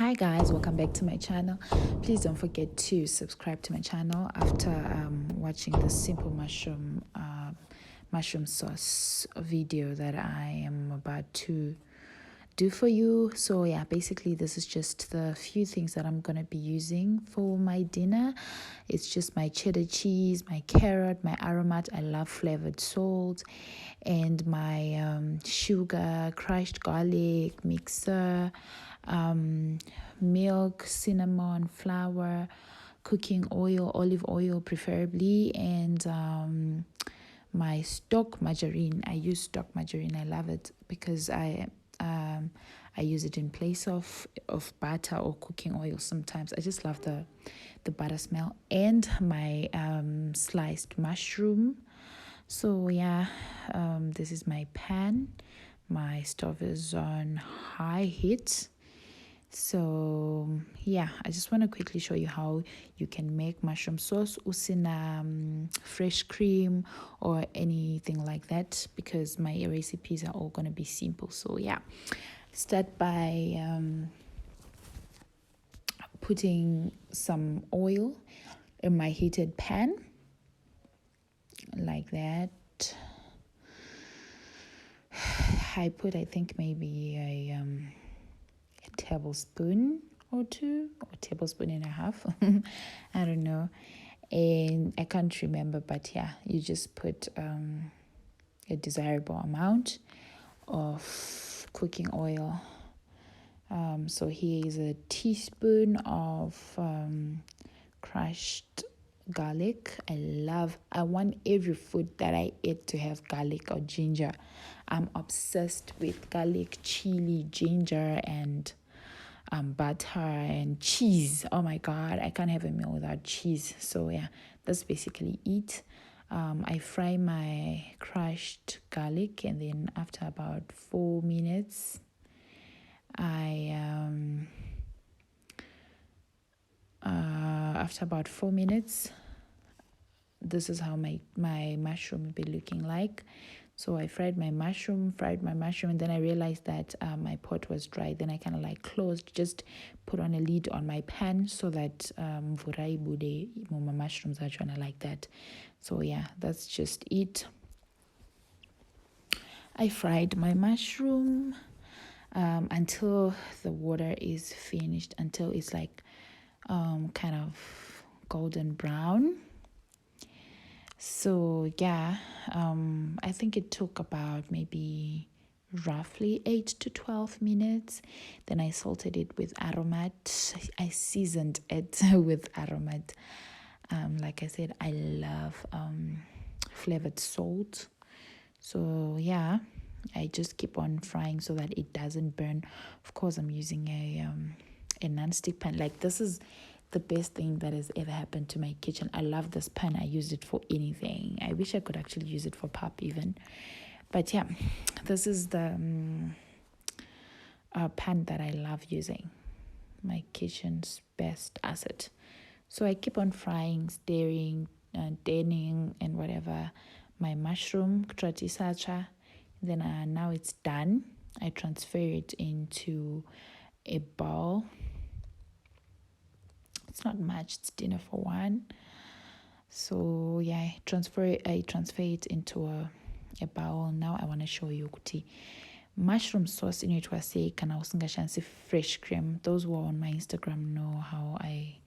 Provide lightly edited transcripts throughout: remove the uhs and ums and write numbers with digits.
Hi guys, welcome back to my channel. Please don't forget to subscribe to my channel after watching the simple mushroom sauce video that I am about to do for you. So yeah, basically this is just the few things that I'm gonna be using for my dinner. It's just my cheddar cheese, my carrot, my aromat, I love flavored salt, and my sugar, crushed garlic mixer, milk, cinnamon, flour, cooking oil, olive oil preferably, and my stock margarine. I use stock margarine. I love it because I use it in place of butter or cooking oil sometimes. I just love the butter smell. And my sliced mushroom. So yeah, this is my pan. My stove is on high heat. So yeah, I just want to quickly show you how you can make mushroom sauce usina fresh cream or anything like that, because my recipes are all going to be simple. So yeah, start by putting some oil in my heated pan like that. I put, I think, maybe a tablespoon or two, or tablespoon and a half. I don't know, and I can't remember, but yeah, you just put a desirable amount of cooking oil. So here is a teaspoon of crushed garlic. I want every food that I eat to have garlic or ginger. I'm obsessed with garlic, chili, ginger, and butter and cheese. Oh my god, I can't have a meal without cheese. So yeah, that's basically it. I fry my crushed garlic, and then after about 4 minutes this is how my mushroom will be looking like. So I fried my mushroom, and then I realized that my pot was dry. Then I kind of like closed, just put on a lid on my pan so that vurai bude my mushrooms are trying to like that. So yeah, that's just it. I fried my mushroom until the water is finished, until it's like kind of golden brown. So yeah, I think it took about maybe roughly 8 to 12 minutes. Then I salted it with aromat. I seasoned it with aromat. Like I said, I love flavored salt. So yeah, I just keep on frying so that it doesn't burn. Of course, I'm using a non-stick pan. Like, this is the best thing that has ever happened to my kitchen. I love this pan. I use it for anything. I wish I could actually use it for pap even. But yeah, this is the pan that I love using. My kitchen's best asset. So I keep on frying, stirring, turning, and whatever my mushroom, tratisacha. Then now it's done. I transfer it into a bowl. It's not much, it's dinner for one. So yeah, I transfer it into a bowl. Now I want to show you kuti mushroom sauce in it was say kana usingashansi fresh cream. Those who are on my Instagram know how I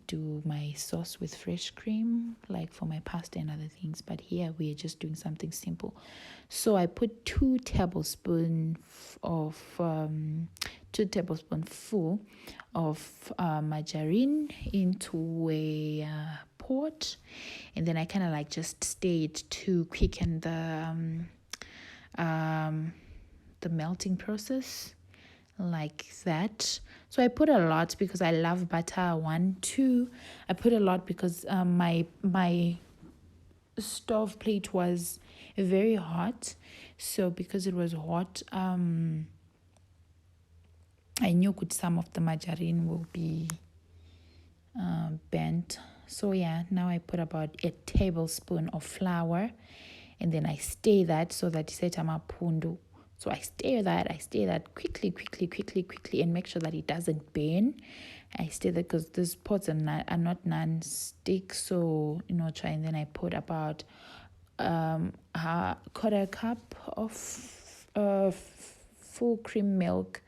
do my sauce with fresh cream, like for my pasta and other things, but here we are just doing something simple. So I put 2 tablespoons full of margarine into a pot, and then I kind of like just stir it to quicken the melting process, like that. So I put a lot because I love butter. 1, 2. I put a lot because my stove plate was very hot. So because it was hot, I knew some of the margarine will be bent. So yeah, now I put about a tablespoon of flour, and then I stir that so that it's pundu. So I stir that quickly, and make sure that it doesn't burn. I stir that because these pots are not non-stick, so try. And then I put about quarter cup of full cream milk,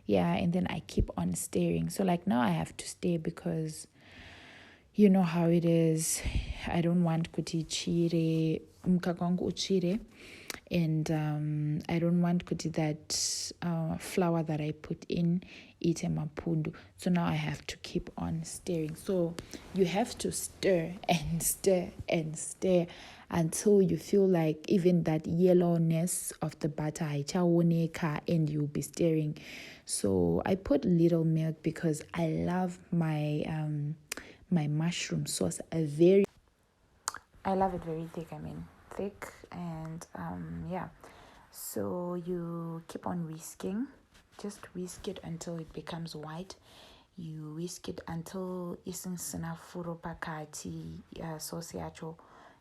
yeah, and then I keep on stirring. So like now I have to stir because you know how it is. I don't want kuti chire mkaka wangu uchire, and I don't want kuti that flour that I put in ite mapundu. So now I have to keep on stirring. So you have to stir and stir and stir until you feel like even that yellowness of the butter haichaoneka, and you'll be stirring. So I put little milk because I love my my mushroom sauce I love it very thick. Thick, and yeah. So you keep on whisking. Just whisk it until it becomes white. You whisk it until isn't sinafuro pakati sauce yacho.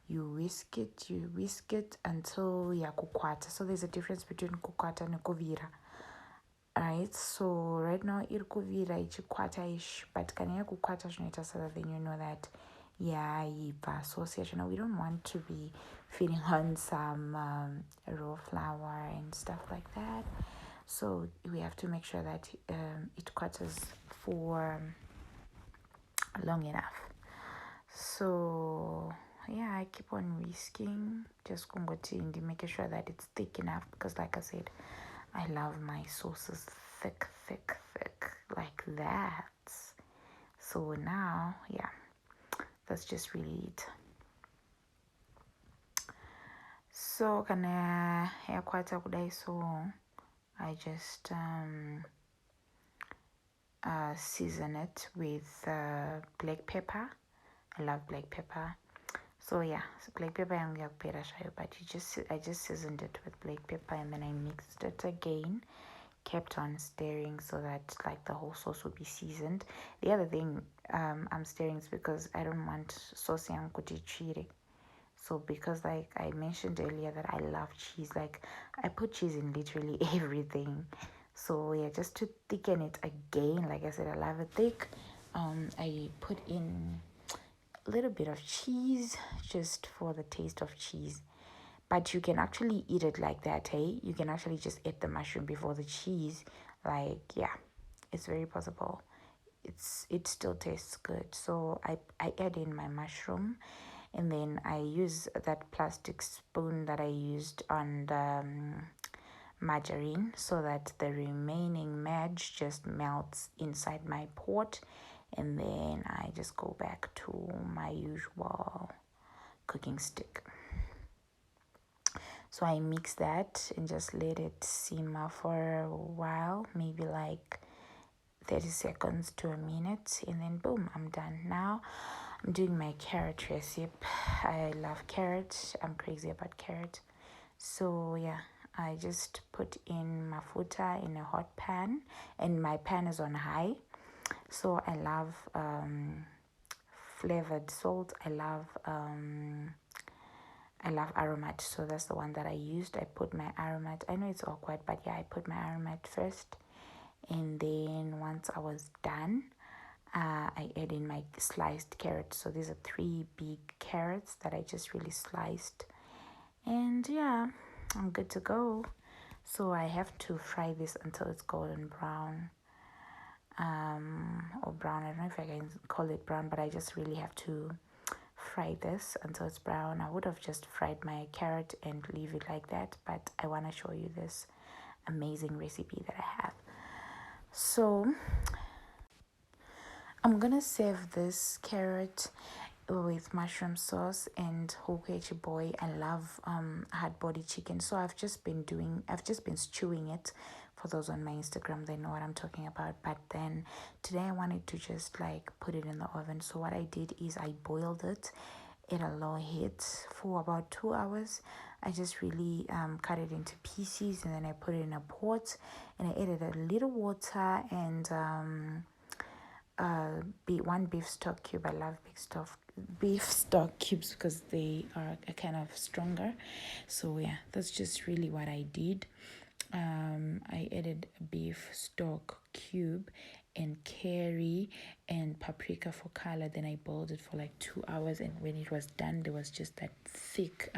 You whisk it until yakukwata. So there's a difference between kukwata and kuvira. Alright, so right now iri kuvira ichikwata-ish, but kana yakukwata zvinoita so that then you know that yaibva sauce yacho. We don't want to be feeding on some raw flour and stuff like that. So we have to make sure that it quarters for long enough. So yeah, I keep on whisking, just kungoti making sure that it's thick enough, because like I said, I love my sauces thick like that. So now, yeah, that's just really it. So kana yakwata kudai, so I just season it with black pepper. I love black pepper. So yeah, so black pepper yangu yakupera zvayo, but I just seasoned it with black pepper, and then I mixed it again, kept on stirring so that like the whole sauce would be seasoned. The other thing I'm stirring is because I don't want sauce yangu kuti chire. So because like I mentioned earlier that I love cheese, like I put cheese in literally everything. So yeah, just to thicken it again, like I said, I love it thick. I put in a little bit of cheese just for the taste of cheese. But you can actually eat it like that, hey? You can actually just eat the mushroom before the cheese. Like, yeah, it's very possible. It still tastes good. So I add in my mushroom, and then I use that plastic spoon that I used on the margarine, so that the remaining madge just melts inside my pot, and then I just go back to my usual cooking stick. So I mix that and just let it simmer for a while, maybe like 30 seconds to a minute, and then boom, I'm done. Now I'm doing my carrot recipe. I love carrot. I'm crazy about carrot. So yeah, I just put in mafuta in a hot pan, and my pan is on high. So I love flavored salt. I love aromat, so that's the one that I used. I put my aromat. I know it's awkward, but yeah, I put my aromat first, and then once I was done, I add in my sliced carrots. So these are 3 big carrots that I just really sliced, and yeah, I'm good to go. So I have to fry this until it's golden brown, or brown. I don't know if I can call it brown, but I just really have to fry this until it's brown. I would have just fried my carrot and leave it like that, but I want to show you this amazing recipe that I have. So I'm gonna serve this carrot with mushroom sauce and hokechi boy. I love hard body chicken, so I've just been stewing it. For those on my Instagram, they know what I'm talking about. But then today I wanted to just like put it in the oven. So what I did is I boiled it at a low heat for about 2 hours. I just really cut it into pieces, and then I put it in a pot, and I added a little water and one beef stock cube. I love beef stock cubes because they are kind of stronger. So yeah, that's just really what I did. I added beef stock cube and curry and paprika for color. Then I boiled it for like 2 hours, and when it was done, there was just that thick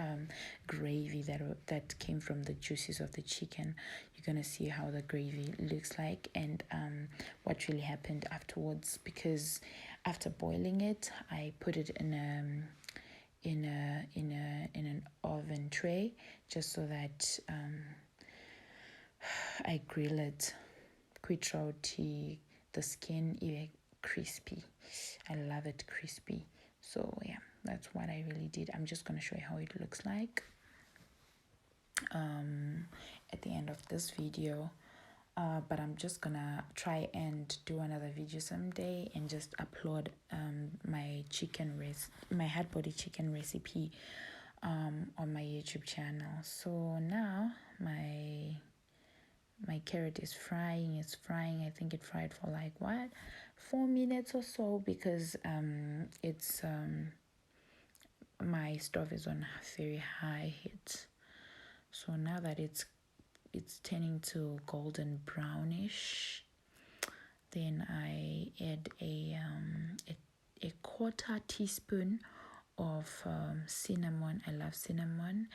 gravy that came from the juices of the chicken. You're gonna see how the gravy looks like, and what really happened afterwards, because after boiling it, I put it in an oven tray, just so that I grill it quite roti, the skin even crispy. I love it crispy. So yeah, that's what I really did. I'm just gonna show you how it looks like at the end of this video. But I'm just gonna try and do another video someday and just upload my hard body chicken recipe on my YouTube channel. So now my carrot is frying. It's frying. I think it fried for like 4 minutes or so, because it's my stove is on very high heat. So now that it's turning to golden brownish, then I add a quarter teaspoon of cinnamon. I love cinnamon.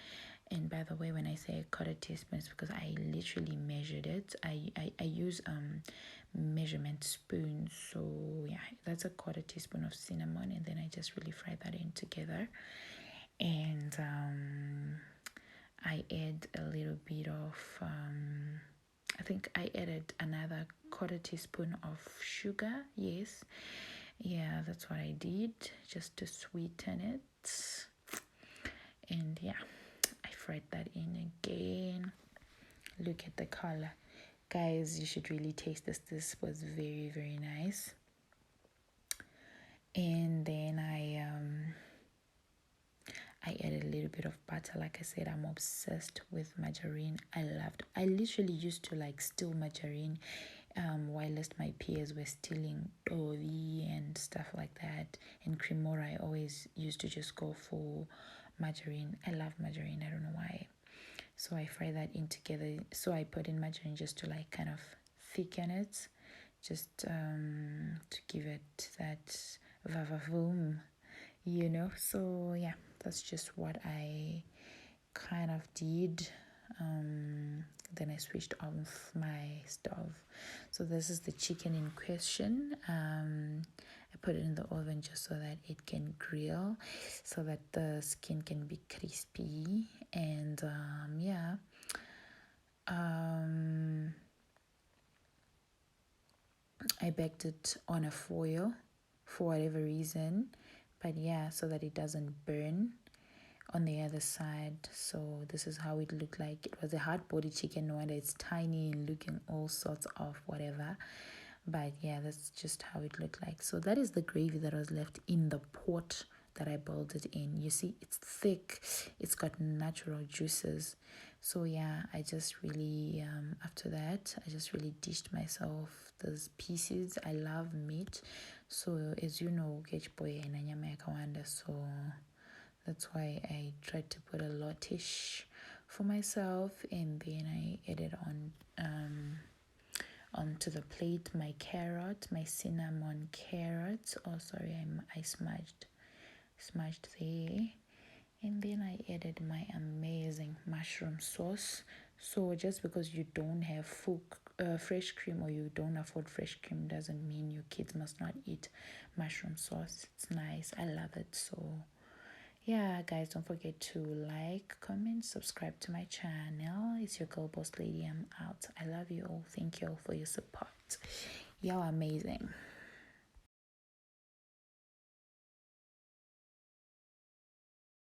And by the way, when I say a quarter teaspoon, it's because I literally measured it. I use measurement spoons. So yeah, that's a quarter teaspoon of cinnamon, and then I just really fry that in together. And I add a little bit of I think I added another quarter teaspoon of sugar. Yes, yeah, that's what I did, just to sweeten it. And yeah, I fried that in again. Look at the color, guys. You should really taste this. This was very, very nice. And then I added a little bit of butter. Like I said, I'm obsessed with margarine. I literally used to like steal margarine whilst my peers were stealing Dovi and stuff like that. And Cremora, I always used to just go for margarine. I love margarine. I don't know why. So I fry that in together. So I put in margarine just to like kind of thicken it, just to give it that vavavoom, So yeah, that's just what I kind of did. Then I switched off my stove. So this is the chicken in question. I put it in the oven just so that it can grill, so that the skin can be crispy. And yeah, I baked it on a foil for whatever reason, but yeah, so that it doesn't burn on the other side. So this is how it looked like. It was a hard body chicken, no wonder it's tiny and looking all sorts of whatever. But yeah, that's just how it looked like. So that is the gravy that was left in the pot that I boiled it in. You see, it's thick, it's got natural juices. So yeah, I just really after that, I just really dished myself those pieces. I love meat, so as you know, boy and nyama yakawanda. So that's why I tried to put a lotish for myself, and then I added on onto the plate my carrot, my cinnamon carrots. Oh, sorry, I smudged there. And then I added my amazing mushroom sauce. So just because you don't have fresh cream, or you don't afford fresh cream, doesn't mean your kids must not eat mushroom sauce. It's nice. I love it. So yeah, guys, don't forget to like, comment, subscribe to my channel. It's your girl Bawsslady. I'm out. I love you all. Thank you all for your support. Y'all amazing.